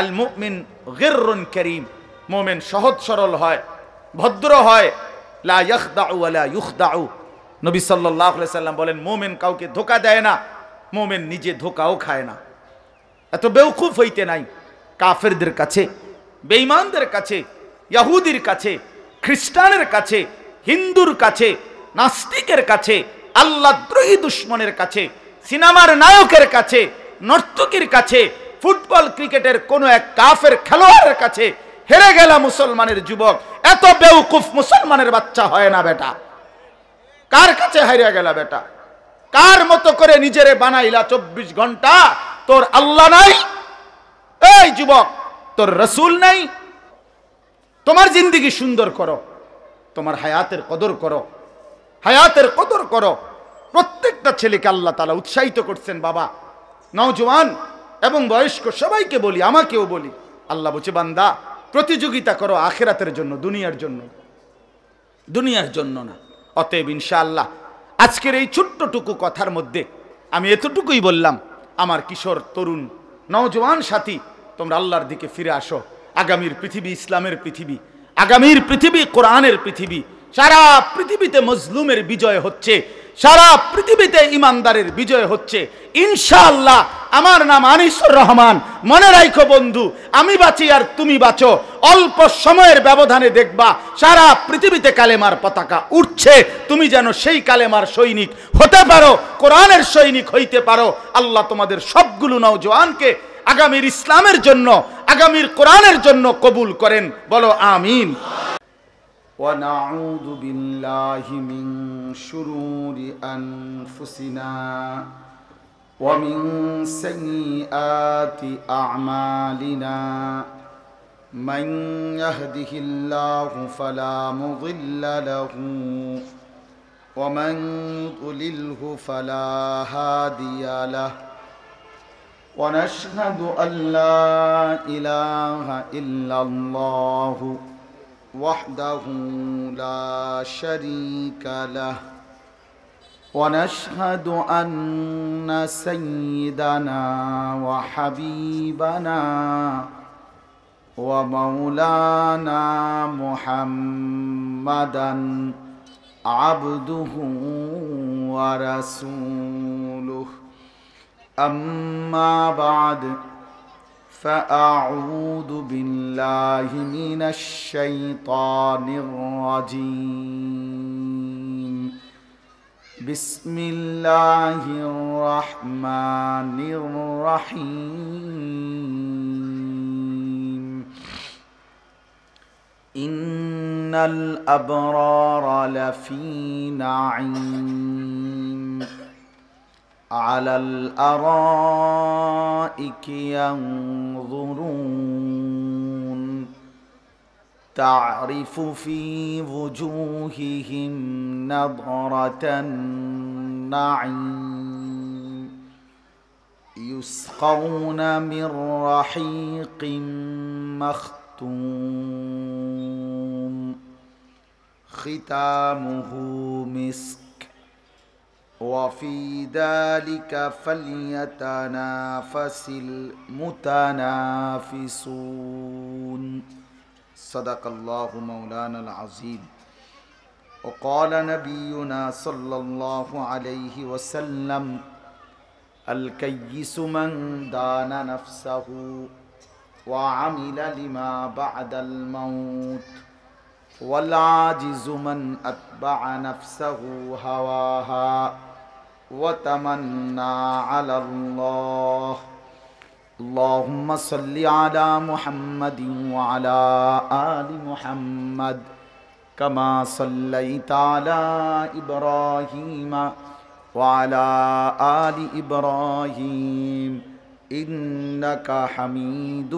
আল মুমিন গিররুন কারীম, মুমিন সহজ সরল হয়, ভদ্র হয়, লা ইয়াখদাউ ওয়া লা ইউখদাউ। নবী সাল্লাল্লাহু আলাইহি সাল্লাম বলেন, মুমিন কাউকে ধোঁকা দেয় না, মুমিন নিজে ধোঁকাও খায় না। এত বেওকুফ হইতে নাই। কাফেরদের কাছে, বেঈমানদের কাছে, ইহুদির কাছে, খ্রিস্টানের কাছে, হিন্দুর কাছে, নাস্তিকের কাছে, আল্লাহদ্রোহী দুশমনের কাছে, সিনেমার নায়কের কাছে, নর্তকীর কাছে, ফুটবল ক্রিকেটের কোন এক কাফের খেলোয়াড়ের কাছে হেরে গেল মুসলমানের যুবক। এত বেওকুফ মুসলমানের বাচ্চা হয় না বেটা। কার কাছে হারিয়ে গেল বেটা? কার মতো করে নিজেরে বানাইলা 24 ঘন্টা? তোর আল্লাহ নাই? এই যুবক, তোর রাসূল নাই? তোমার জিন্দেগি সুন্দর করো, তোমার হায়াতের কদর করো, হায়াতের কদর করো। প্রত্যেকটা ছেলেকে আল্লাহ তাআলা উৎসাহিত করছেন। বাবা, নওজোয়ান এবং বয়স্ক সবাইকে বলি, আমাকেও বলি, আল্লাহ বলছে বান্দা প্রতিযোগিতা করো আখিরাতের জন্য, দুনিয়ার জন্য, দুনিয়ার জন্য না। অতএব ইনশাআল্লাহ আজকের এই ছোট্টটুকু কথার মধ্যে আমি এতটুকুই বললাম, আমার কিশোর তরুণ নওজোয়ান সাথী, তোমরা আল্লাহর দিকে ফিরে আসো। আগামীর পৃথিবী ইসলামের পৃথিবী, আগামীর পৃথিবী কোরআনের পৃথিবী। সারা পৃথিবীতে মজলুমের বিজয় হচ্ছে, সারা পৃথিবীতে ইমানদারের বিজয় হচ্ছে ইনশাআল্লাহ। আমার নাম আনিসুর রহমান। মনে রাখো বন্ধু, আমি বাঁচি আর তুমি বাঁচো, অল্প সময়ের ব্যবধানে দেখবা সারা পৃথিবীতে কালেমার পতাকা উঠছে। তুমি যেন সেই কালেমার সৈনিক হতে পারো, কোরআনের সৈনিক হইতে পারো। আল্লাহ তোমাদের সবগুলো নওজোয়ানকে আগামীর ইসলামের জন্য, আগামীর কোরআনের জন্য কবুল করেন। বলো আমিন। ونعوذ بالله من شرور أنفسنا ومن سيئات أعمالنا من يهده الله فلا مضل له ومن يضلله فلا هادي له ونشهد أن لا إله إلا الله وحده لا شريك له ونشهد أن سيدنا وحبيبنا ومولانا محمدا عبده ورسوله أما بعد فأعوذ بالله من الشيطان الرجيم بسم الله الرحمن الرحيم إن الأبرار لفي نعيم على الأرائك ينظرون تعرف في وجوههم نضرة النعيم يسقون من رحيق مختوم ختامه مسك وفي ذلك فليتنافس المتنافسون صدق الله مولانا العظيم وقال نبينا صلى الله عليه وسلم الكيس من دان نفسه وعمل لما بعد الموت والعاجز من أتبع نفسه هواها وتمنى على الله اللهم صل على محمد وعلى آل محمد كما صليت على إبراهيم وعلى آل إبراهيم إنك حميد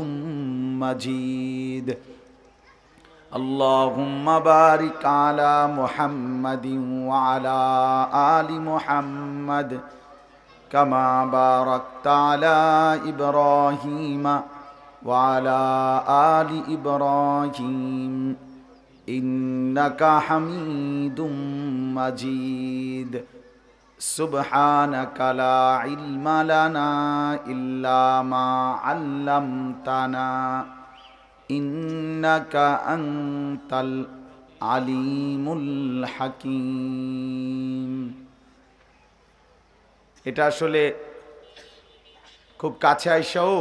مجيد اللهم بارك على محمد وعلى آل محمد كما باركت على إبراهيم وعلى آل إبراهيم إنك حميد مجيد সুবহানাকা লা ইলমা লানা ইল্লা মা আল্লামতানা ইন্নাকা আনতাল আলিমুল হাকিম। এটা আসলে খুব কাছে আইসাও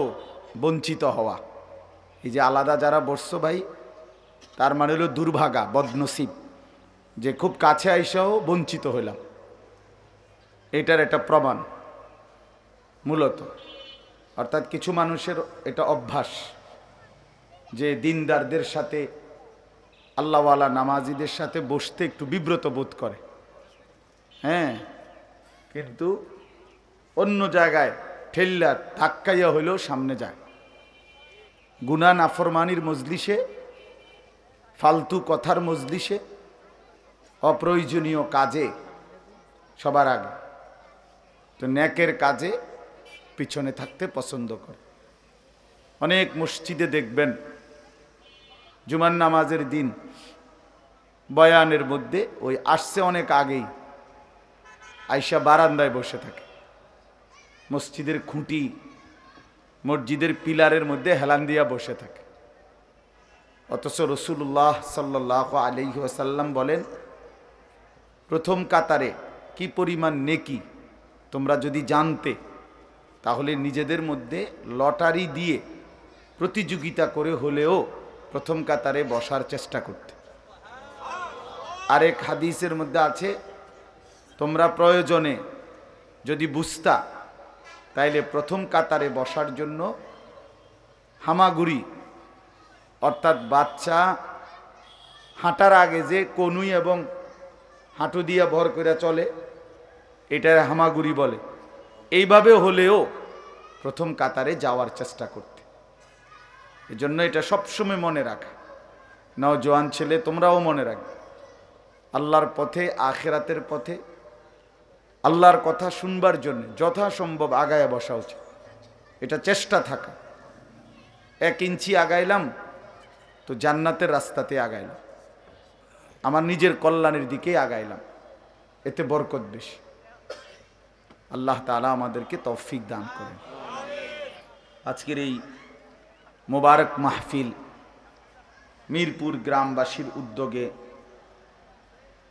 বঞ্চিত হওয়া। এই যে আলাদা যারা বসছো ভাই, তার মানে হলো দুর্ভাগা, বদনসিব, যে খুব কাছে আইসাও বঞ্চিত হইলাম। এটার একটা প্রমাণ মূলত, অর্থাৎ কিছু মানুষের এটা অভ্যাস যে দিনদারদের সাথে, আল্লাহওয়ালা নামাজিদের সাথে বসতে একটু বিব্রত বোধ করে। হ্যাঁ, কিন্তু অন্য জায়গায় ঠেল্লা ধাক্কাইয়া হইলেও সামনে যায়। গুনাহ নাফরমানির মজলিসে, ফালতু কথার মজলিসে, অপ্রয়োজনীয় কাজে সবার আগে, তো নেকের কাজে পিছনে থাকতে পছন্দ করে। অনেক মসজিদে দেখবেন জুমার নামাজের দিন বয়ানের মধ্যে ওই আসছে অনেক আগেই আইসা বারান্দায় বসে থাকে, মসজিদের খুঁটি, মসজিদের পিলারের মধ্যে হেলান দিয়া বসে থাকে। অথচ রসুল্লাহ সাল্লাল্লাহু আলাইহি ওয়াসাল্লাম বলেন, প্রথম কাতারে কি পরিমাণ নেকি তোমরা যদি জানতে, তাহলে নিজেদের মধ্যে লটারি দিয়ে প্রতিযোগিতা করে হলেও প্রথম কাতারে বসার চেষ্টা করতে। আরেক হাদিসের মধ্যে আছে, তোমরা প্রয়োজনে যদি বুঝতা, তাইলে প্রথম কাতারে বসার জন্য হামাগুড়ি, অর্থাৎ বাচ্চা হাঁটার আগে যে কনুই এবং হাঁটু দিয়া ভর করে চলে, এটা হামাগুড়ি বলে, এইভাবে হলেও প্রথম কাতারে যাওয়ার চেষ্টা করতে। এজন্য এটা সবসময় মনে রাখা। নওজোয়ান ছেলে, তোমরাও মনে রাখবে, আল্লাহর পথে, আখিরাতের পথে, আল্লাহর কথা শুনবার জন্য যথাসম্ভব আগায় বসা উচিত। এটা চেষ্টা থাকা। 1 ইঞ্চি আগাইলাম তো জান্নাতের রাস্তাতে আগাইলাম, আমার নিজের কল্যাণের দিকে আগাইলাম, এতে বরকত বেশি। আল্লাহ তাআলা আমাদেরকে তৌফিক দান করেন। আজকের এই মোবারক মাহফিল মিরপুর গ্রামবাসীর উদ্যোগে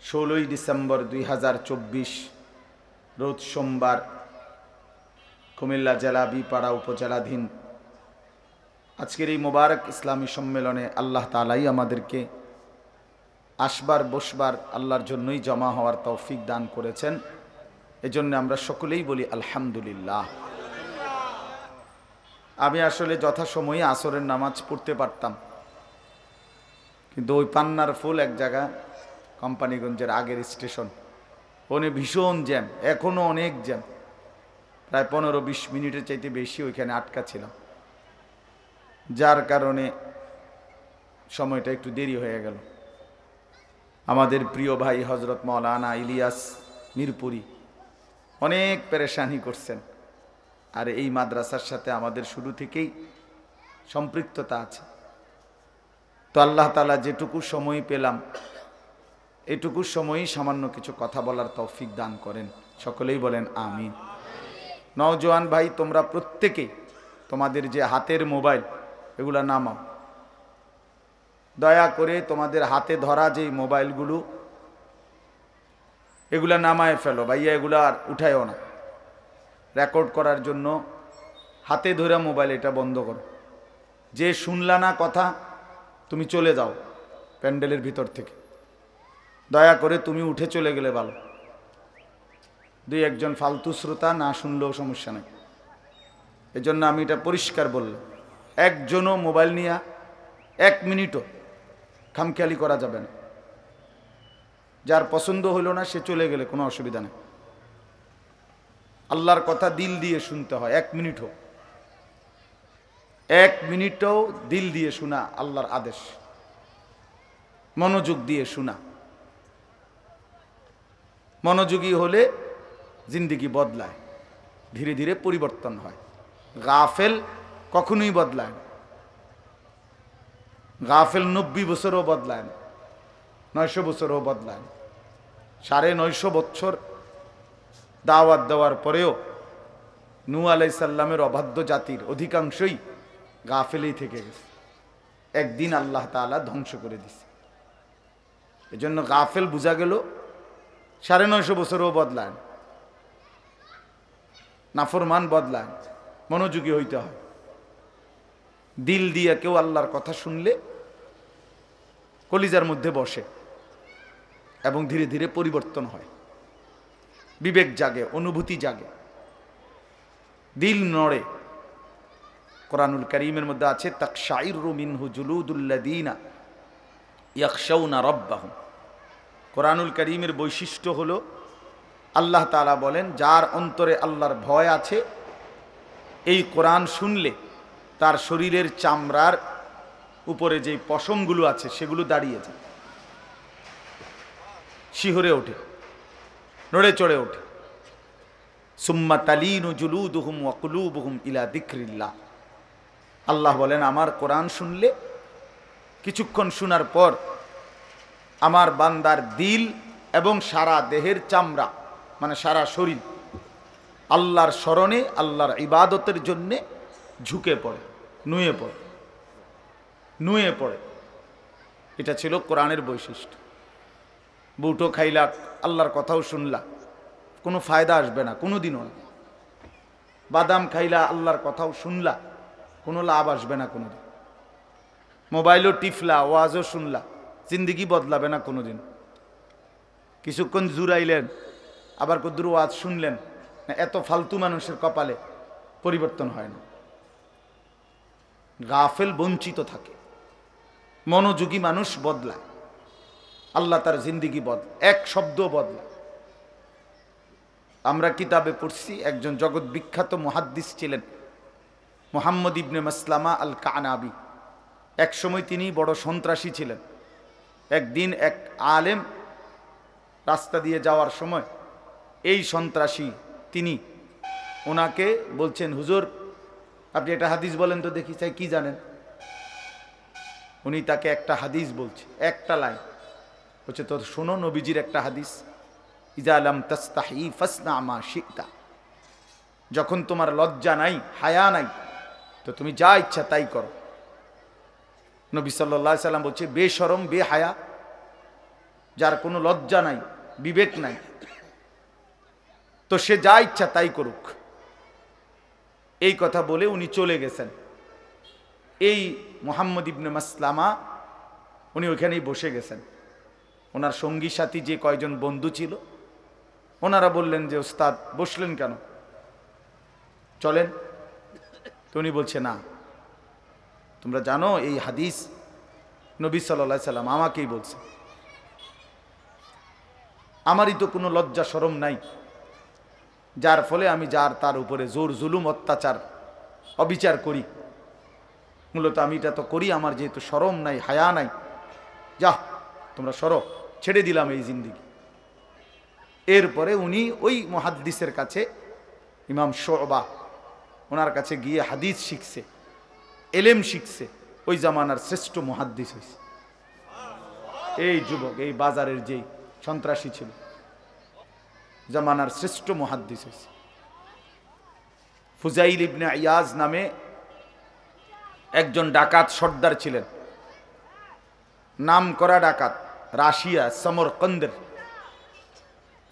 16ই ডিসেম্বর 2024 রোজ সোমবার কুমিল্লা জেলা বিপাড়া উপজেলাধীন আজকের এই মোবারক ইসলামী সম্মেলনে আল্লাহ তাআলাই আমাদেরকে আসবার বসবার আল্লাহর জন্যই জমা হওয়ার তৌফিক দান করেছেন। এজন্য আমরা সকলেই বলি আলহামদুলিল্লাহ। আমি আসলে যথাসময়ে আসরের নামাজ পড়তে পারতাম, কিন্তু ওই পান্নার ফুল এক জায়গা, কোম্পানিগঞ্জের আগের স্টেশন, ওখানে ভীষণ জ্যাম, এখনও অনেক জ্যাম, প্রায় 15-20 মিনিটের চাইতে বেশি ওইখানে আটকা ছিলাম, যার কারণে সময়টা একটু দেরি হয়ে গেল। আমাদের প্রিয় ভাই হজরত মাওলানা ইলিয়াস মিরপুরি অনেক পেরেশানি করছেন, আর এই মাদ্রাসার সাথে আমাদের শুরু থেকেই সম্পৃক্ততা আছে। তো আল্লাহ তাআলা যেটুকু সময় পেলাম, এটুকু সময়ই সামান্য কিছু কথা বলার তৌফিক দান করেন। সকলেই বলেন আমিন। নওজোয়ান ভাই, তোমরা প্রত্যেকেই তোমাদের যে হাতের মোবাইল, এগুলা নামাও। দয়া করে তোমাদের হাতে ধরা যে মোবাইলগুলো, এগুলা নামায় ফেলো ভাইয়া, এগুলা আর উঠায়ও না। রেকর্ড করার জন্য হাতে ধরে মোবাইল, এটা বন্ধ করো। যে শুনলা না কথা, তুমি চলে যাও প্যান্ডেলের ভিতর থেকে, দয়া করে তুমি উঠে চলে গেলে ভালো। 2-1 জন ফালতু শ্রোতা না শুনলেও সমস্যা নেই। এজন্য আমি এটা পরিষ্কার বললাম, একজনও মোবাইল নিয়ে 1 মিনিটও খামখেয়ালি করা যাবে না। যার পছন্দ হইল না সে চলে গেলে কোনো অসুবিধা নেই। আল্লাহর কথা দিল দিয়ে শুনতে হয়, 1 মিনিট হোক, 1 মিনিটও দিল দিয়ে শোনা আল্লাহর আদেশ, মনোযোগ দিয়ে শোনা। মনোযোগী হলে জিন্দেগি বদলায়, ধীরে ধীরে পরিবর্তন হয়। গাফেল কখনোই বদলায় না। গাফেল 90 বছরও বদলায় না, 900 বছরও বদলায় না। 950 বছর দাওয়াত দেওয়ার পরেও নূহ আলাইহিস সালামের অবাধ্য জাতির অধিকাংশই গাফেলেই থেকে গেছে। একদিন আল্লাহ তাআলা ধ্বংস করে দিছে। এজন্য গাফেল বোঝা গেল 950 বছরও বদলায় না, নাফরমান বদলায়, মনোযোগী হইতে হয়। দিল দিয়ে কেউ আল্লাহর কথা শুনলে কলিজার মধ্যে বসে এবং ধীরে ধীরে পরিবর্তন হয়, বিবেক জাগে, অনুভূতি জাগে, দিল নড়ে। কোরআনুল কারীমের মধ্যে আছে তাকশাইরু মিনহু জুলুদুল্লাযীনা ইয়াখশাউনা রাব্বাহুম। কোরআনুল কারীমের বৈশিষ্ট্য হলো আল্লাহ তাআলা বলেন যার অন্তরে আল্লাহর ভয় আছে এই কোরআন শুনলে তার শরীরের চামড়ার উপরে যে পশমগুলো আছে সেগুলো দাঁড়িয়ে যায়, শিহরে ওঠে, নড়ে চড়ে ওঠে। সুম্মা তালিনু জুলুদুহুম ওয়া কুলুবুহুম ইলা যিকরিল্লাহ। আল্লাহ বলেন আমার কোরআন শুনলে কিছুক্ষণ শোনার পর আমার বান্দার দিল এবং সারা দেহের চামড়া মানে সারা শরীর আল্লাহর স্মরণে, আল্লাহর ইবাদতের জন্যে ঝুঁকে পড়ে, নুয়ে পড়ে, নুয়ে পড়ে। এটা ছিল কোরআনের বৈশিষ্ট্য। বুটো খাইলা, আল্লাহর কথাও শুনলা, কোনো ফায়দা আসবে না কোনোদিনও না। বাদাম খাইলা, আল্লাহর কথাও শুনলা, কোনো লাভ আসবে না কোনোদিন। মোবাইলও টিফলা, ওয়াজও শুনলা, জিন্দিগি বদলাবে না কোনোদিন। কিছুক্ষণ জুরাইলেন, আবার কদ্দুর ওয়াজ শুনলেন, এত ফালতু মানুষের কপালে পরিবর্তন হয় না। গাফেল বঞ্চিত থাকে, মনোযোগী মানুষ বদলায়, আল্লাহ তার জিন্দিগি এক শব্দ বদলায়। আমরা কিতাবে পড়ছি একজন জগৎ বিখ্যাত মুহাদ্দিস ছিলেন মুহাম্মদ ইবনে মাসলামা আল কানাবি। এক সময় তিনি বড় সন্ত্রাসী ছিলেন। একদিন এক আলেম রাস্তা দিয়ে যাওয়ার সময় এই সন্ত্রাসী তিনি ওনাকে বলছেন, হুজুর আপনি একটা হাদিস বলেন তো দেখি। চাই কি জানেন? উনি তাকে একটা হাদিস বলছে, একটা লাইন বলছে, তো শোনো নবীজির একটা হাদিস, ইজা লাম তাস্তাহি ফাসনা মা শিতা। যখন তোমার লজ্জা নাই, হায়া নাই, তো তুমি যা ইচ্ছা তাই করো। নবী সাল্লাল্লাহু আলাইহি সাল্লাম বলছে, বেশরম বেহায়া, যার কোনো লজ্জা নাই, বিবেক নাই, তো সে যা ইচ্ছা তাই করুক। এই কথা বলে উনি চলে গেছেন। এই মুহাম্মদ ইবনে মাসলামা উনি ওইখানেই বসে গেছেন। ওনার সঙ্গী সাথী যে কয়জন বন্ধু ছিল ওনারা বললেন যে ওস্তাদ বসলেন কেন, চলেন। তো উনি বলছে, না, তোমরা জানো এই হাদিস নবী সাল্লাল্লাহু আলাইহি সাল্লাম আমাকেই বলছে। আমারই তো কোনো লজ্জা শরম নাই, যার ফলে আমি তার উপরে জোর জুলুম অত্যাচার অবিচার করি। মূলত আমি এটা তো করি, আমার যেহেতু শরম নাই, হায়া নাই, যা তোমরা সরো, ছেড়ে দিলাম এই জিন্দিগি। এরপরে উনি ওই মুহাদ্দিসের কাছে, ইমাম শুবা, ওনার কাছে গিয়ে হাদিস শিখছে, এলেম শিখছে। ওই জামানার শ্রেষ্ঠ মুহাদ্দিস হয়েছে। এই যুবক, এই বাজারের যেই সন্ত্রাসী ছিল, জামানার শ্রেষ্ঠ মুহাদ্দিস হয়েছে। ফুজাইল ইবনে ইয়াজ নামে একজন ডাকাত সর্দার ছিলেন, নাম করা ডাকাত, রাশিয়া সমরকন্দের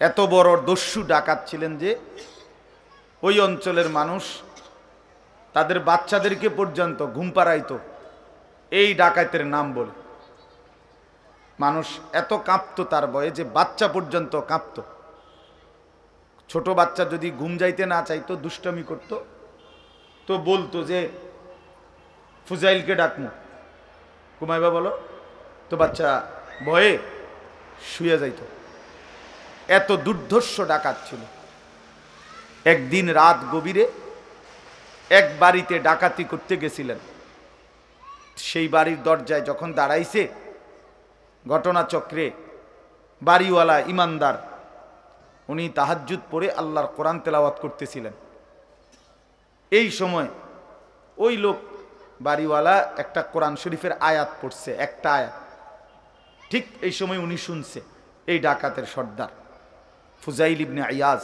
এত বড় দস্যু ডাকাত ছিলেন যে ওই অঞ্চলের মানুষ তাদের বাচ্চাদেরকে পর্যন্ত ঘুম পাড়াইতো এই ডাকাতের নাম বলে। মানুষ এত কাঁপতো তার ভয়ে যে বাচ্চা পর্যন্ত কাঁপতো। ছোট বাচ্চা যদি ঘুম যাইতে না চাইতো, দুষ্টামি করত, তো বলতো যে ফুজাইলকে ডাকমু, ঘুমাইবা বলো, তো বাচ্চা ভয়ে শুয়ে যাইত। এত দুর্ধর্ষ ডাকাত ছিল। একদিন রাত গভীরে এক বাড়িতে ডাকাতি করতে গেছিলেন। সেই বাড়ির দরজায় যখন দাঁড়াইছে, ঘটনাচক্রে বাড়িওয়ালা ইমানদার উনি তাহাজ্জুদ পড়ে আল্লাহর কোরআন তেলাওয়াত করতেছিলেন। এই সময় ওই লোক বাড়িওয়ালা একটা কোরআন শরীফের আয়াত পড়ছে, একটা আয়াত। ঠিক এই সময় উনি শুনছে এই ডাকাতের সর্দার ফুজাইল ইবনে ইয়াজ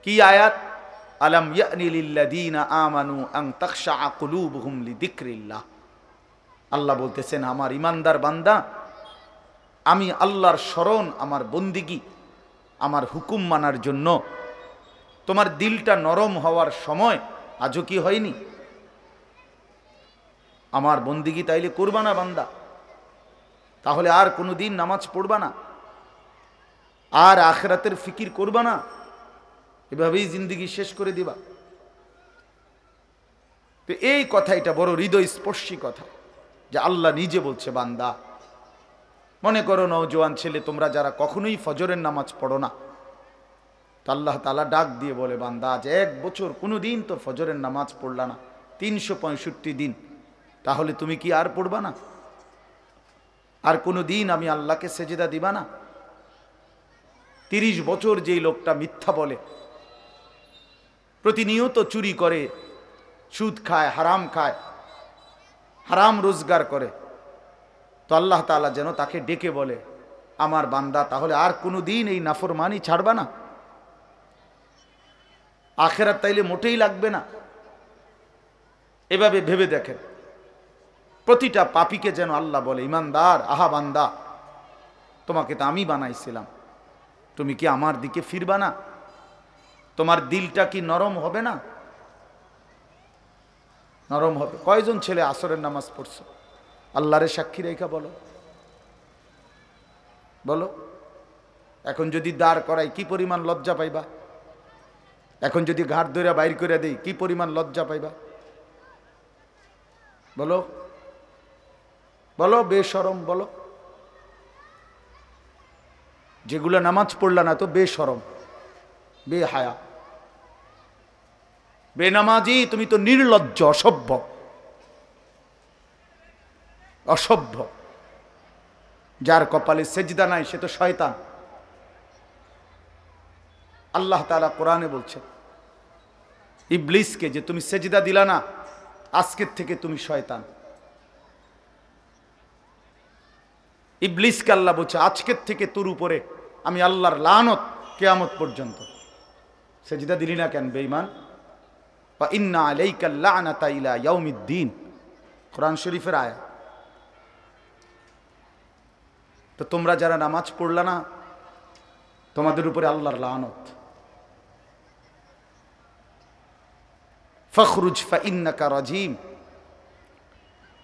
কি আয়াত? আলাম ইয়ানি লিল্লাযীনা আমানু আন তাখশা কুলুবুহুম লিযিকরিল্লাহ। আল্লাহ বলতেছেন, আমার ইমানদার বান্দা, আমি আল্লাহর স্মরণ, আমার বন্দিগি, আমার হুকুম মানার জন্য তোমার দিলটা নরম হওয়ার সময় আজও কি হয়নি? আমার বন্দিগি তাইলে করবা না বান্দা, তাহলে আর কোনো দিন নামাজ পড়বা না, আর আখিরাতের ফিকির করবা না, এভাবেই জিন্দিগি শেষ করে দিবা। তো এই কথা, এটা বড় হৃদয়স্পর্শী কথা, যে আল্লাহ নিজে বলছে, বান্দা মনে করো নওজোয়ান ছেলে তোমরা যারা কখনোই ফজরের নামাজ পড়ো না, তো আল্লাহ তাআলা ডাক দিয়ে বলে, বান্দা আজ 1 বছর কোনো দিন তো ফজরের নামাজ পড়লা না, 365 দিন, তাহলে তুমি কি আর পড়বা না? আর কোনো দিন আমি আল্লাহকে সেজদা দিবা না? 30 বছর যেই লোকটা মিথ্যা বলে, প্রতিনিয়ত চুরি করে, সুদ খায়, হারাম রোজগার করে, তো আল্লাহ তাআলা যেন তাকে ডেকে বলে, আমার বান্দা তাহলে আর কোনো দিন এই নাফরমানি ছাড়বা না? আখিরাত তাইলে মোটেই লাগবে না। এভাবে ভেবে দেখেন, প্রতিটা পাপীকে যেন আল্লাহ বলে, ইমানদার, আহা বান্দা, তোমাকে তো আমি বানাইছিলাম, তুমি কি আমার দিকে ফিরবা না? তোমার দিলটা কি নরম হবে না? নরম হবে। কয়জন ছেলে আসরের নামাজ পড়ছো? আল্লাহরে সাক্ষী রেখা বলো, বলো। এখন যদি দাঁড় করাই কি পরিমাণ লজ্জা পাইবা? এখন যদি ঘাট ধরে বাইর করে দেই কি পরিমাণ লজ্জা পাইবা? বলো বলো, বেশরম বলো। যেগুলো নামাজ পড়লা না তো বেশরম, বেহায়া, বেনামাজি, তুমি তো নির্লজ্জ, অসভ্য। যার কপালে সেজদা নাই সে তো শয়তান। আল্লাহ তাআলা কোরআনে বলছেন ইবলিসকে, যে তুমি সেজদা দিলা না, আজকের থেকে তুমি শয়তান। ইবলিসকে আল্লাহ বলছে, আজকের থেকে তোর উপরে আমি আল্লাহর লানত কিয়ামত পর্যন্ত। সেজদা দিলি না কেন বেঈমান? ওয়া ইন্না আলাইকা লা'নাতা ইলা ইয়াউমিদ্দিন, কোরআন শরীফের আয়াত। তো তোমরা যারা নামাজ পড়লা না, তোমাদের উপরে আল্লাহর লানত। ফখরুজ ফাইন্নাকা রাজিম।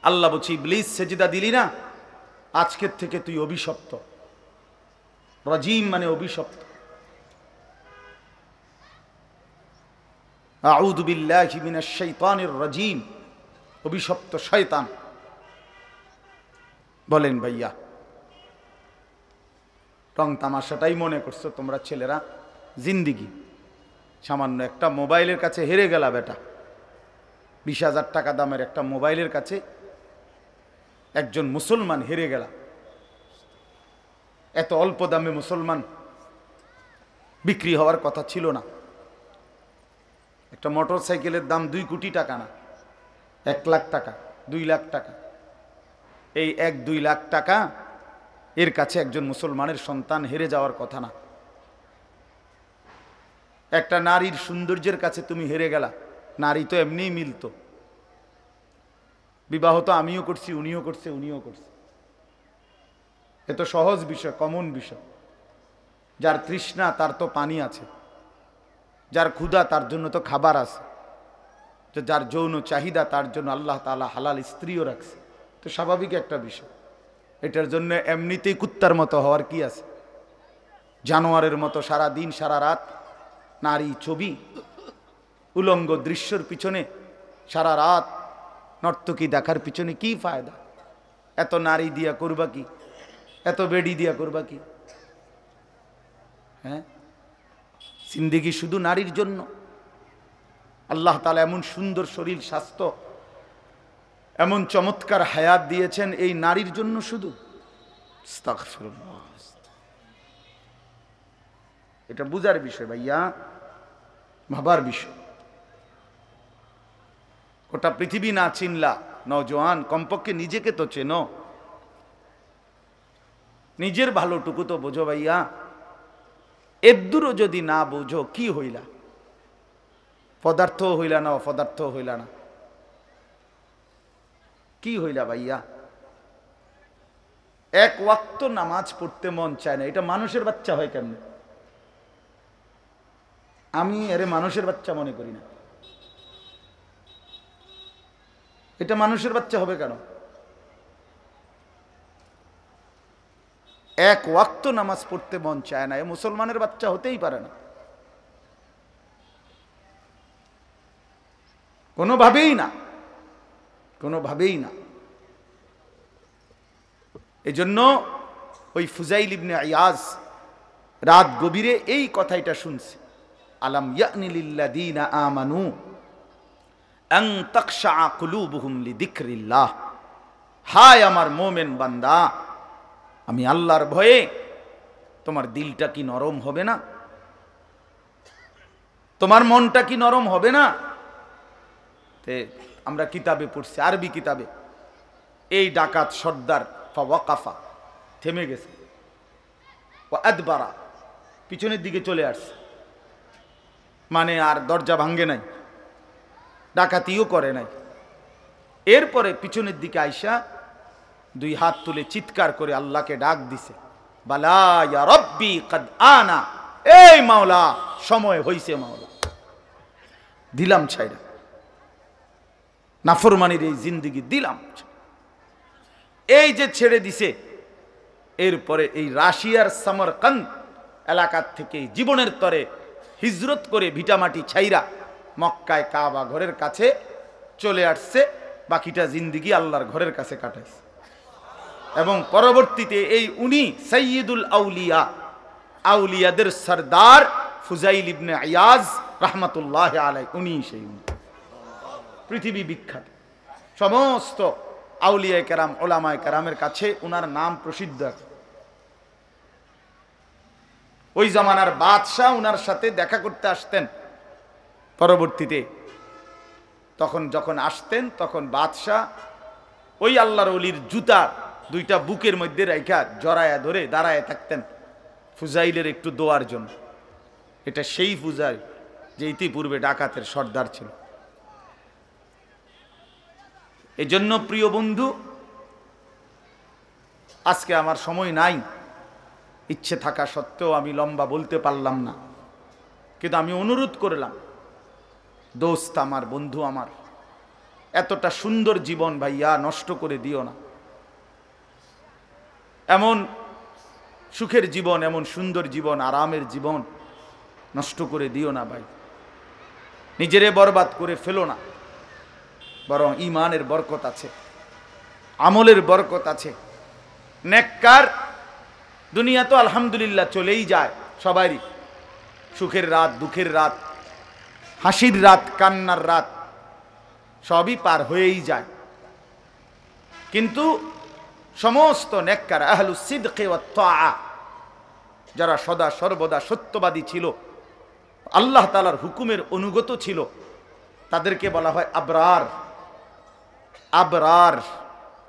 আল্লাহ বলছি, ইবলিস সেজদা দিলি না, আজকের থেকে তুই অভিশপ্ত। রাজিম মানে অভিশপ্ত। আউযু বিল্লাহি মিনাশ শাইতানির রাজিম, অভিশপ্ত শয়তান। বলেন ভাইয়া, রং তামাশাটাই মনে করছো তোমরা ছেলেরা জিন্দিগি? সামান্য একটা মোবাইলের কাছে হেরে গেলা বেটা, 20,000 টাকা দামের একটা মোবাইলের কাছে একজন মুসলমান হেরে গেলা। এত অল্প দামে মুসলমান বিক্রি হওয়ার কথা ছিল না। একটা মোটর সাইকেলের দাম 2 কোটি টাকা না, 1 লাখ টাকা, 2 লাখ টাকা। এই 1-2 লাখ টাকা এর কাছে একজন মুসলমানের সন্তান হেরে যাওয়ার কথা না। একটা নারীর সৌন্দর্যের কাছে তুমি হেরে গেলা। নারী তো এমনিই মিলতো, বিবাহ তো আমিও করছি, উনিও করছে, উনিও করছে। এ তো সহজ বিষয়, কমন বিষয়। যার তৃষ্ণা তার তো পানি আছে, যার ক্ষুধা তার জন্য তো খাবার আছে, যার যৌন চাহিদা তার জন্য আল্লাহ তাআলা হালাল স্ত্রীও রাখছে। তো স্বাভাবিক একটা বিষয়। এটার জন্য এমনিতেই কুত্তার মতো হওয়ার কি আছে? জানোয়ারের মতো সারা দিন সারা রাত নারী ছবি, উলঙ্গ দৃশ্যের পিছনে সারা রাত নর্তকী দেখার পিছনে কি ফায়দা? এত নারী দিয়া করবা কি? এত বেডি দিয়া করবা কি? হ্যাঁ, জিন্দেগি শুধু নারীর জন্য? আল্লাহ তাআলা এমন সুন্দর শরীর স্বাস্থ্য, এমন চমৎকার হায়াত দিয়েছেন এই নারীর জন্য শুধু? আস্তাগফিরুল্লাহ। এটা বুঝার বিষয় ভাইয়া, ভাবার বিষয়। গোটা পৃথিবী না চিনলা নওজোয়ান, কমপক্ষে নিজেকে তো চেনো, নিজের ভালোটুকু তো বোঝো ভাইয়া। এদ্দুরও যদি না বোঝো কি হইলা? পদার্থ হইলা না, অপদার্থ হইলা না, কি হইলা ভাইয়া? এক ওয়াক্ত নামাজ পড়তে মন চায় না, এটা মানুষের বাচ্চা হয় কেমনে? আমি এরে মানুষের বাচ্চা মনে করি না। এটা মানুষের বাচ্চা হবে কেন? এক ওয়াক্ত নামাজ পড়তে মন চায় না, এ মুসলমানের বাচ্চা হতেই পারে না, কোনোভাবেই না, কোনোভাবেই না। এজন্য ওই ফুজাইল ইবনে ইয়াজ রাত গভীরে এই কথাটা শুনছে, আলাম ইয়ানি লিল্লাযীনা আমানু আন তাখশা কুলুবুহুম লিযিকরিল্লাহ। হায় আমার মোমেন বান্দা, আমি আল্লাহর ভয়ে তোমার দিলটা কি নরম হবে না? তোমার মনটা কি নরম হবে না? আমরা কিতাবে পড়ছি, আরবি কিতাবে, এই ডাকাত সর্দার ফাওয়াকাফা, থেমে গেছে, ও আদবারা, পিছনের দিকে চলে আসছে, মানে আর দরজা ভাঙ্গে নাই, ডাকাতিও করে নাই। এরপরে পিছনের দিকে আইসা দুই হাত তুলে চিৎকার করে আল্লাহকে ডাক দিছে, বালা ইয়া রব্বি কদ আনা, এই মাওলা সময় হইছে, মাওলা দিলাম ছাইরা, নাফরমানির এই জিন্দেগি দিলাম। এই যে ছেড়ে দিছে, এরপরে এই রাশিয়ার সামরকান্দ এলাকার থেকে জীবনের তরে হিজরত করে ভিটামাটি ছাইরা মক্কায় কাবা ঘরের কাছে চলে আসছে, বাকিটা জিন্দেগি আল্লাহর ঘরের কাছে কাটাইছে। এবং পরবর্তীতে এই উনি সাইয়্যিদুল আউলিয়া, আউলিয়াদের সরদার ফুজাইল ইবনে ইয়াজ রাহমাতুল্লাহি আলাইহি, উনি সেই পৃথিবী বিখ্যাত, সমস্ত আউলিয়ায়ে কেরাম ওলামায়ে কেরামের কাছে উনার নাম প্রসিদ্ধ। ওই জামানার বাদশাহ উনার সাথে দেখা করতে আসতেন পরবর্তীতে। তখন যখন আসতেন তখন বাদশাহ ওই আল্লাহর ওলির জুতা দুইটা বুকের মধ্যে রাইখা জড়ায়া ধরে দাঁড়ায় থাকতেন ফুজাইলের একটু দোয়ার জন্য। এটা সেই ফুজাইল যে ইতিপূর্বে ডাকাতের সর্দার ছিল। এজন্য প্রিয় বন্ধু, আজকে আমার সময় নাই, ইচ্ছে থাকা সত্ত্বেও আমি লম্বা বলতে পারলাম না, কিন্তু আমি অনুরোধ করলাম, দোস্ত আমার, বন্ধু আমার, এতটা সুন্দর জীবন ভাইয়া নষ্ট করে দিও না। এমন সুখের জীবন, এমন সুন্দর জীবন, আরামের জীবন নষ্ট করে দিও না ভাই, নিজেরে বরবাদ করে ফেলো না। বরং ঈমানের বরকত আছে, আমলের বরকত আছে, নেককার দুনিয়া তো আলহামদুলিল্লাহ চলেই যায় সবারই, সুখের রাত, দুঃখের রাত, হাসির রাত, কান্নার রাত সবই পার হয়েই যায়। কিন্তু সমস্ত নেককার আহলুস সিদকি ওয়াত তাআ, যারা সদা সর্বদা সত্যবাদী ছিল, আল্লাহ তাআলার হুকুমের অনুগত ছিল, তাদেরকে বলা হয় আবরার। আবরার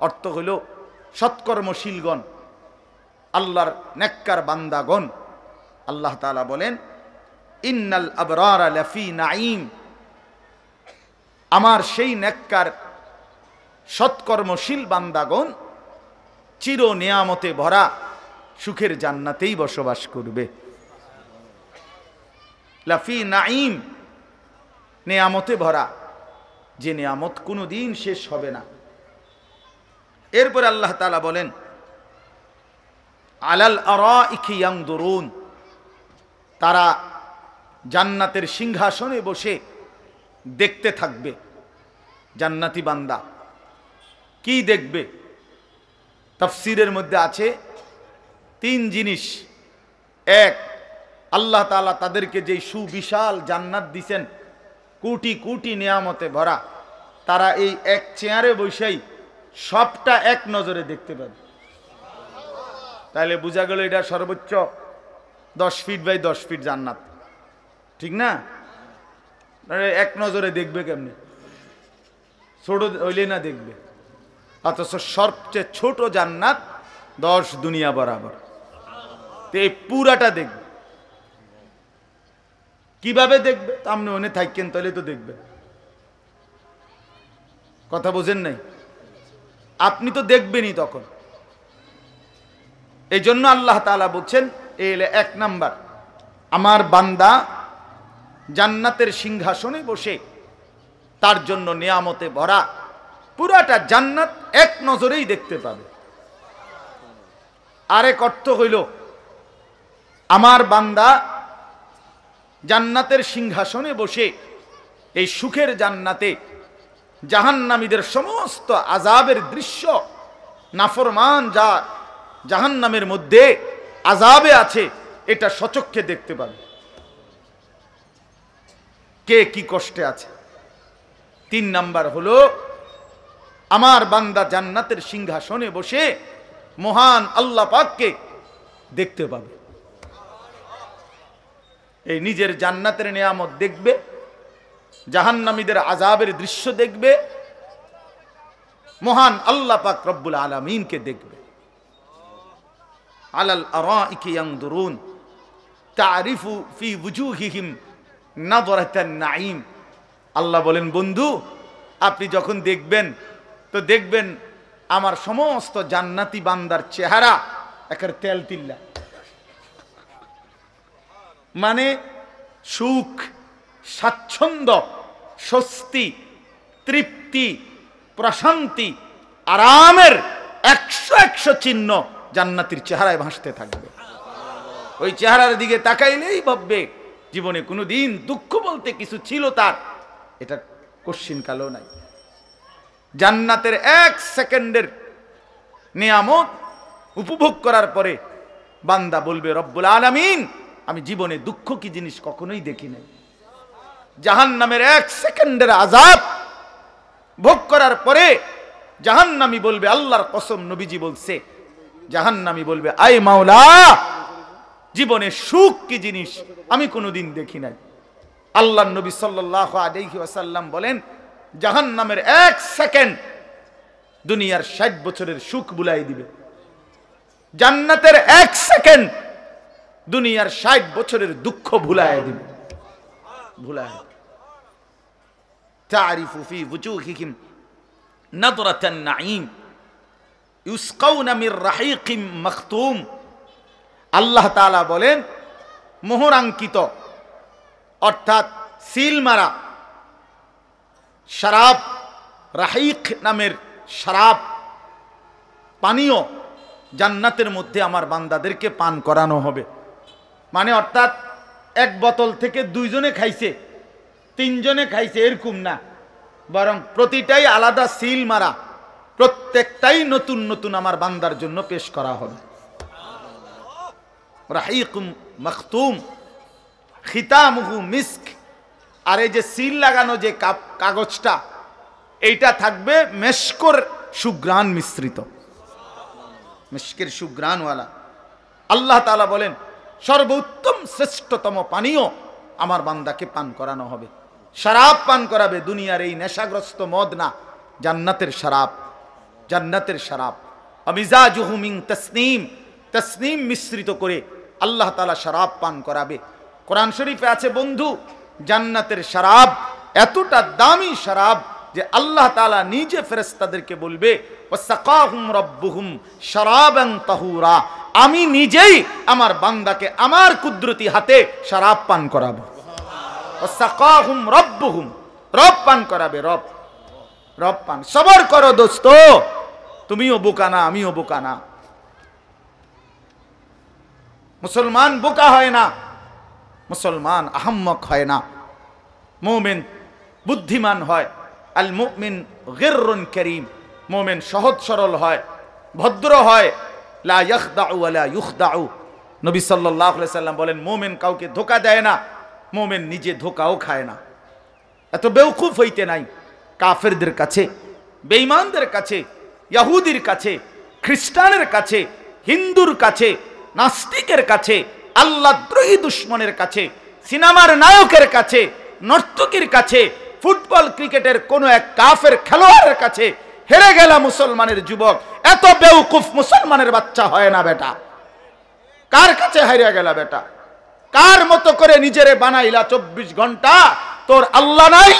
অর্থ হইল সৎকর্মশীলগণ, আল্লাহর নেককার বান্দাগণ। আল্লাহ তাআলা বলেন, ইন্নাল আবরারা লাফি নাঈম, আমার সেই নেককার সৎকর্মশীল বান্দাগণ চির নিয়ামতে ভরা সুখের জান্নাতেই বসবাস করবে। লাফি নাঈম, নিয়ামতে ভরা, যে নিয়ামত কোনোদিন শেষ হবে না। এরপর আল্লাহ তাআলা বলেন, আলাল আরাইকি ইয়ানদুরুন, তারা জান্নাতের সিংহাসনে বসে দেখতে থাকবে। জান্নাতি বান্দা কি দেখবে? তাফসীরের মধ্যে আছে তিন জিনিস। এক, আল্লাহ তাআলা তাদেরকে যে সুবিশাল জান্নাত দিছেন, কোটি কোটি নিয়ামতে ভরা, তারা এই এক চেয়ারে বসেই সবটা এক নজরে দেখতে পাবে। তাহলে বোঝা গেল এটা সর্বোচ্চ 10 ফিট বাই 10 ফিট জান্নাত, ঠিক না? এক নজরে দেখবে কেমনে? ছোট হইলে না দেখবে, অথচ সবচেয়ে ছোট জান্নাত 10 দুনিয়া বরাবর, তো এই পুরাটা দেখবে। কিভাবে দেখবে? আপনি ওনে থাকেন তাহলে তো দেখবে। কথা বোঝেন নাই? আপনি তো দেখবেনই তখন। এই জন্য আল্লাহ তাআলা বলছেন, এই এক নাম্বার, আমার বান্দা জান্নাতের সিংহাসনে বসে তার জন্য নিয়ামতে ভরা পুরাটা জান্নাত এক নজরেই দেখতে পাবে। আরেক অর্থ হইল, আমার বান্দা জান্নাতের সিংহাসনে বসে এই সুখের জান্নাতে জাহান্নামীদের সমস্ত আযাবের দৃশ্য, নাফরমান যা জাহান্নামের মধ্যে আযাবে আছে, এটা সচক্ষে দেখতে পাবে, কে কি কষ্টে আছে। 3 নাম্বার হলো, আমার বান্দা জান্নাতের সিংহাসনে বসে মহান আল্লাহ পাককে দেখতে পাবে। এই নিজের জান্নাতের নিয়ামত দেখবে, জাহান্নামীদের আযাবের দৃশ্য দেখবে, মহান আল্লাহ পাক রব্বুল আলামিনকে দেখবে। আলাল আরাইকি ইয়ানদুরুন তারিফু ফি ওয়ুজুহিহিম নাযরাতান নাঈম। আল্লাহ বলেন, বন্ধু আপনি যখন দেখবেন তো দেখবেন আমার সমস্ত জান্নাতি বান্দার চেহারা একের তেল তিল্লা, মানে সুখ, স্বাচ্ছন্দ্য, স্বস্তি, তৃপ্তি, প্রশান্তি, আরামের 100 চিহ্ন জান্নাতীর চেহারায় ভাসতে থাকবে। ওই চেহারার দিকে তাকাইলেই ভাববে জীবনে কোনোদিন দুঃখ বলতে কিছু ছিল তার, এটা কোশ্চিন কালো নাই। জান্নাতের 1 সেকেন্ডের নিয়ামত উপভোগ করার পরে বান্দা বলবে, রব্বুল আলামিন আমি জীবনে দুঃখ কি জিনিস কখনোই দেখি নাই। জাহান্নামের 1 সেকেন্ডের আযাব ভোগ করার পরে জাহান্নামী বলবে, আল্লাহর কসম নবীজি বলছে, জাহান্নামী বলবে, আয় মাওলা জীবনে সুখ কি জিনিস আমি কোনোদিন দেখি নাই। আল্লাহর নবী সাল্লাল্লাহু আলাইহি ওয়াসাল্লাম বলেন, জাহান্নামের 1 সেকেন্ড দুনিয়ার 60 বছরের সুখ ভুলাই দিবে। জান্নাতের 1 সেকেন্ড দুনিয়ার 60 বছরের দুঃখ ভুলাই দিবে। ভুলাই তারিফু ফি ওয়ুজুহিহিম নাযরাতান নাঈম ইউসকাউনা মির রাহিকিম মাখতুম। আল্লাহ তাআলা বলেন, মোহরাঙ্কিত অর্থাৎ সিল মারা শরাব, রাহিক নামের শরাব পানীয় জান্নাতের মধ্যে আমার বান্দাদেরকে পান করানো হবে। মানে অর্থাৎ 1 বোতল থেকে 2 জনে খাইছে, 3 জনে খাইছে এরকম না, বরং প্রতিটাই আলাদা সিল মারা, প্রত্যেকটাই নতুন নতুন আমার বান্দার জন্য পেশ করা হবে। রাহিকুম মাখতুম খিতামুহু মিস্ক। আর এই যে সিল লাগানো যে কাগজটা, এইটা থাকবে মেশকর সুঘ্রাণ মিশ্রিত, মিশকের সুঘ্রাণওয়ালা। আল্লাহ তাআলা বলেন, সর্বোত্তম শ্রেষ্ঠতম পানীয় আমার বান্দাকে পান করানো হবে। শরাব পান করাবে, দুনিয়ার এই নেশাগ্রস্ত মদ না, জান্নাতের শরাব, জান্নাতের শরাব। আমিজাজুহু মিন তাসনিম, তাসনিম মিশ্রিত করে আল্লাহ তাআলা শরাব পান করাবে। কোরআন শরীফে আছে বন্ধু, জান্নাতের শরাব এতটা দামি শরাব যে আল্লাহ তাআলা নিজে ফেরেশতাদেরকে বলবে, ওয়াসাকাহুম রাব্বুহুম শরাবান তাহুরা, আমি নিজেই আমার বান্দাকে আমার কুদরতি হাতে শরাব পান করাবো। ওয়াসাকাহুম রাব্বুহুম, রব পান করাবে, রব, রব পান। সবর করো দোস্ত, তুমিও বোকা না, আমিও বোকা না। মুসলমান বোকা হয় না, মুসলমান আহম্মক হয় না, মুমিন বুদ্ধিমান হয়। আল মুমিন গিররুন কারীম, মুমিন সহজ সরল হয়, ভদ্র হয়। লা ইয়াখদাউ ওয়া লা ইউখদাউ। নবী সাল্লাল্লাহু আলাইহি সাল্লাম বলেন, মুমিন কাউকে ধোঁকা দেয় না, মুমিন নিজে ধোঁকাও খায় না। এত বেওকুফ হইতে নাই। কাফেরদের কাছে, বেঈমানদের কাছে, ইহুদির কাছে, খ্রিস্টানের কাছে, হিন্দুর কাছে, নাস্তিকের কাছে, আল্লাহদ্রোহী দুশমনের কাছে, সিনেমার নায়কের কাছে, নর্তকীর কাছে, ফুটবল ক্রিকেটের কোন এক কাফের খেলোয়াড়ের কাছে হেরে গেলা মুসলমানের যুবক এত বেওকুফ মুসলমানের বাচ্চা হয় না বেটা। কার কাছে হেরে গেলা বেটা? কার মতো করে নিজেরে বানাইলা 24 ঘন্টা? তোর আল্লাহ নাই,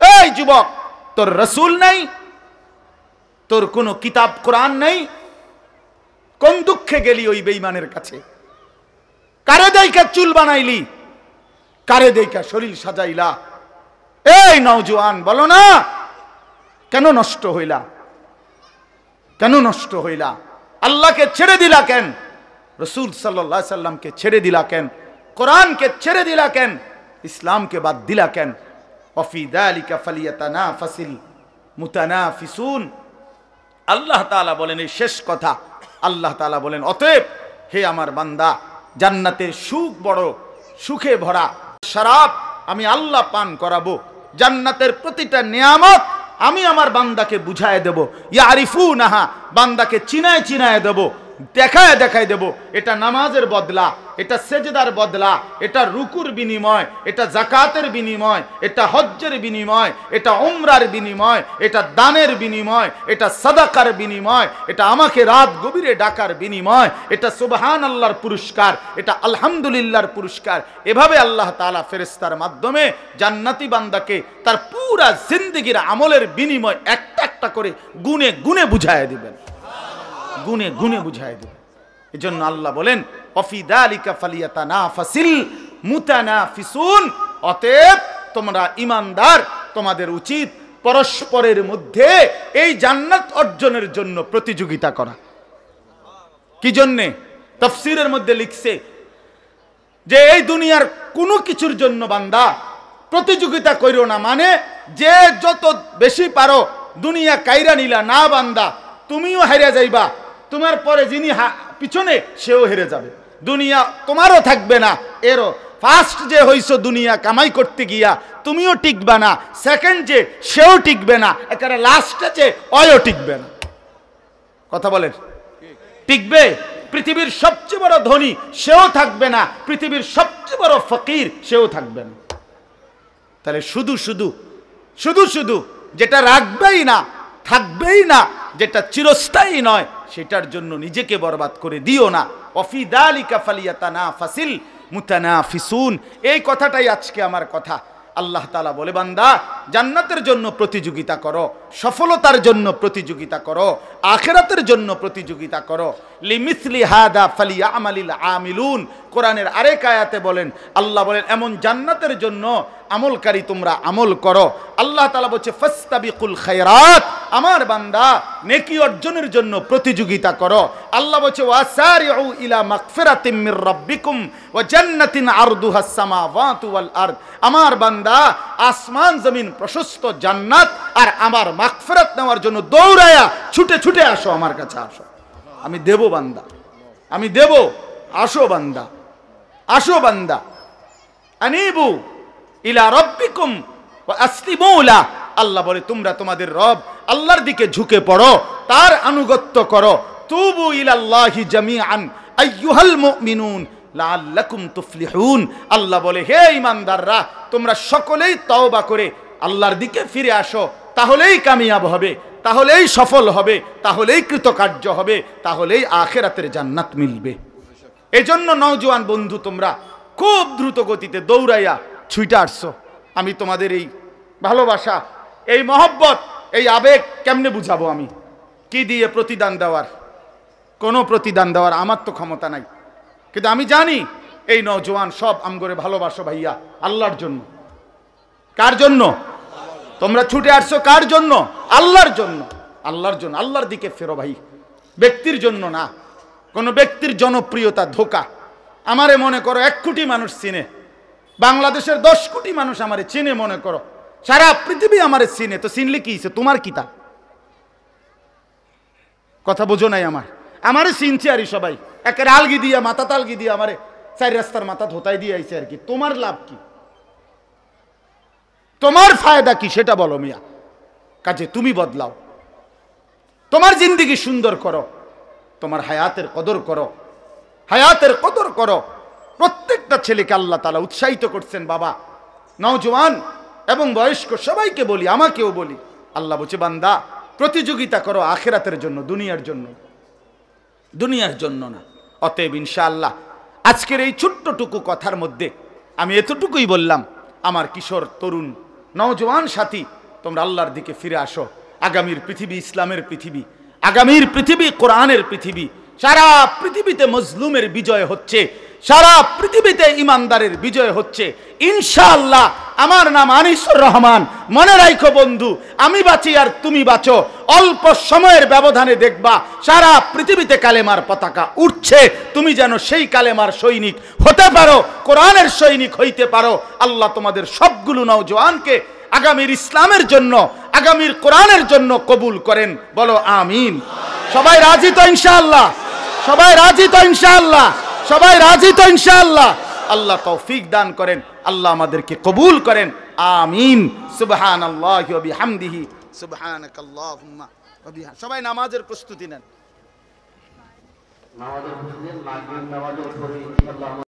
এই যুবক, তোর রাসূল নাই, তোর কোনো কিতাব কোরআন নাই। কোন দুঃখে গেলি ওই বেঈমানের কাছে? কারে দেইকা চুল বানাইলি? কারে দেইকা শরীর সাজাইলা? এই নওজোয়ান, বলো না, কেন নষ্ট হইলা? কেন নষ্ট হইলা? আল্লাহকে ছেড়ে দিলা কেন? রাসূল সাল্লাল্লাহু আলাইহি সাল্লামকে ছেড়ে দিলা কেন? কোরআনকে ছেড়ে দিলা কেন? ইসলামকে বাদ দিলা কেন? ওয়াফি যালিকা ফালিয়াতানাফাসিল মুতানাফিসুন। আল্লাহ তাআলা বলেন এই শেষ কথা। আল্লাহ তাআলা বলেন, অতএব হে আমার বান্দা, জান্নাতের সুখ বড় সুখে ভরা শরাব আমি আল্লাহ পান করাবো। জান্নাতের প্রতিটা নিয়ামত আমি আমার বান্দাকে বুঝায় দেব। ইয়ারিফুনাহা, বান্দাকে চিনায় চিনায় দেব, দেখায় দেখায় দেব। এটা নামাজের বদলা, এটা সেজদার বদলা, এটা রুকুর বিনিময়, এটা যাকাতের বিনিময়, এটা হজ্জের বিনিময়, এটা উমরার বিনিময়, এটা দানের বিনিময়, এটা সাদাকার বিনিময়, এটা আমাকে রাত গভীরে ডাকার বিনিময়, এটা সুবহানাল্লাহর পুরস্কার, এটা আলহামদুলিল্লাহর পুরস্কার। এভাবে আল্লাহ তাআলা ফেরেশতার মাধ্যমে জান্নাতি বান্দাকে তার পুরা জিন্দেগীর আমলের বিনিময় একটা একটা করে গুনে গুনে বুঝায় দিবেন, গুনে গুনে বুঝায় দিবেন। এজন্য আল্লাহ বলেন, ওয়াফি যালিকা ফালিয়াতানাফাসিল মুতানাফিসুন। অতএব তোমরা ঈমানদার, তোমাদের উচিত পরস্পরের মধ্যে এই জান্নাত অর্জনের জন্য প্রতিযোগিতা করা। কি জন্যে? তাফসীরের মধ্যে লিখছে যে এই দুনিয়ার কোনো কিছুর জন্য বান্দা প্রতিযোগিতা কইরো না, মানে যে যত বেশি পারো দুনিয়া কাইরা নিলা না বান্দা, তুমিও হেরে যাইবা, তোমার পরে যিনি পিছনে সেও হেরে যাবে, দুনিয়া তোমারও থাকবে না। এরও ফার্স্ট যে হইছো দুনিয়া কামাই করতে গিয়া তুমিও টিকবে না, সেকেন্ড যে সেও টিকবে না, একেবারে লাস্টে যে অয়ও টিকবে না। কথা বলেন, টিকবে? পৃথিবীর সবচেয়ে বড় ধনী সেও থাকবে না, পৃথিবীর সবচেয়ে বড় ফকির সেও থাকবে না। তাহলে শুধু শুধু শুধু শুধু যেটা রাখবেই না, থাকবেই না, যেটা চিরস্থায়ী নয়, সেটার জন্য নিজেকে বরবাদ করে দিও না। ওয়াফি যালিকা ফালিয়াতানাফাসিল মুতানাফিসুন। এই কথাটাই আজকে আমার কথা। আল্লাহ তাআলা বলে, বান্দা জান্নাতের জন্য প্রতিযোগিতা করো, সফলতার জন্য প্রতিযোগিতা করো, আখিরাতের জন্য প্রতিযোগিতা করো। লিমিসলি হাদা ফালিয়ামালিল আমিলুন। কোরআনের আরেক আয়াতে বলেন, আল্লাহ বলেন এমন জান্নাতের জন্য আমলকারী তোমরা আমল করো। আল্লাহ তাআলা বলছে ফাসতাবিকুল খায়রাত, আমার বান্দা নেকি অর্জনের জন্য প্রতিযোগিতা করো। আল্লাহ বলছে ওয়াসারিউ ইলা মাগফিরাতিম মির রাব্বিকুম ওয়া জান্নাতিন আরদুহাস সামাওয়াতু ওয়াল আরদ। আমার বান্দা আসমান জমিন প্রশস্ত জান্নাত আর আমার মাগফিরাত নেওয়ার জন্য দৌড়ায়া ছুটে ছুটে আসো, আমার কাছে আসো, আমি দেব বান্দা, আমি দেব। আসো বান্দা, আসো বান্দা। আনিবু ইলা রাব্বিকুম ওয়া আসলিমু লা। আল্লাহ বলে তোমরা তোমাদের রব আল্লাহর দিকে ঝুঁকে পড়ো, তার আনুগত্য করো। তুবু ইলাল্লাহি জামিআন আইয়ুহাল মুমিনুন লাআল্লাকুম তুফলিহুন। আল্লাহ বলে হে ঈমানদাররা, তোমরা সকলেই তওবা করে আল্লাহর দিকে ফিরে আসো, তাহলেই কামিয়াব হবে, তাহলেই সফল হবে, তাহলেই কৃতকার্য হবে, তাহলেই আখিরাতের জান্নাত মিলবে। এজন্য নওজোয়ান বন্ধু, তোমরা খুব দ্রুত গতিতে দৌড়াইয়া ছুটে আসছো। আমি তোমাদের এই ভালোবাসা, এই মহব্বত, এই আবেগ কেমনে বুঝাবো? আমি কি দিয়ে প্রতিদান দেওয়ার? কোনো প্রতিদান দেওয়ার আমার তো ক্ষমতা নাই, কিন্তু আমি জানি এই নওজোয়ান সব আমগরে ভালোবাসো ভাইয়া আল্লাহর জন্য। কার জন্য তোমরা ছুটে আসছো? কার জন্য? আল্লাহর জন্য, আল্লাহর জন্য। আল্লাহর দিকে ফেরো ভাই, ব্যক্তির জন্য না। কোন ব্যক্তির জনপ্রিয়তা ধোকা। আমারে মনে করো 1 কোটি মানুষ চিনে, বাংলাদেশের 10 কোটি মানুষ আমারে চিনে, মনে করো সারা পৃথিবী আমারে চিনে, তো চিনলে কি হইছে? তোমার কি তা? কথা বোঝো নাই? আমারে চিনছে আর সবাই, একের আলগি দিয়া, মাথা তালগি দিয়া আমারে 4 রাস্তার মাথা ধোতাই দিয়ে আইছে আর কি। তোমার লাভ কি? তোমার ফায়দা কি সেটা বলো মিয়া। কাজে তুমি বদলাও, তোমার জিন্দেগি সুন্দর করো, তোমার হায়াতের কদর করো, হায়াতের কদর করো। প্রত্যেকটা ছেলেকে আল্লাহ তাআলা উৎসাহিত করছেন। বাবা, নওজোয়ান এবং বয়স্ক সবাইকে বলি, আমাকেও বলি, আল্লাহ বলছে বান্দা প্রতিযোগিতা করো আখিরাতের জন্য, দুনিয়ার জন্য, দুনিয়ার জন্য না। অতএব ইনশাআল্লাহ আজকের এই ছোট্টটুকু কথার মধ্যে আমি এতটুকুই বললাম, আমার কিশোর তরুণ নওজওয়ান সাথী, তোমরা আল্লাহর দিকে ফিরে আসো। আগামীর পৃথিবী ইসলামের পৃথিবী, আগামীর পৃথিবী কোরআনের পৃথিবী। সারা পৃথিবীতে মজলুমের বিজয় হচ্ছে, সারা পৃথিবীতে ইমানদারের বিজয় হচ্ছে ইনশাআল্লাহ। আমার নাম আনিসুর রহমান। মনে রাখো বন্ধু, আমি বাঁচি আর তুমি বাঁচো, অল্প সময়ের ব্যবধানে দেখবা সারা পৃথিবীতে কালেমার পতাকা উঠছে। তুমি যেন সেই কালেমার সৈনিক হতে পারো, কোরআনের সৈনিক হইতে পারো। আল্লাহ তোমাদের সবগুলো নওজওয়ানকে আগামীর ইসলামের জন্য, আগামীর কোরআনের জন্য কবুল করেন। বলো আমিন। সবাই রাজি তো ইনশাআল্লাহ? সবাই রাজি তো ইনশাআল্লাহ? সবাই রাজি তো ইনশাআল্লাহ? আল্লাহ তৌফিক দান করেন, আল্লাহ আমাদেরকে কবুল করেন। আমিন। সুবহানাল্লাহি ওয়া বিহামদিহি সুবহানাকাল্লাহুম্মা ওয়া বিহামদিহি। সবাই নামাজের প্রস্তুতি নেন।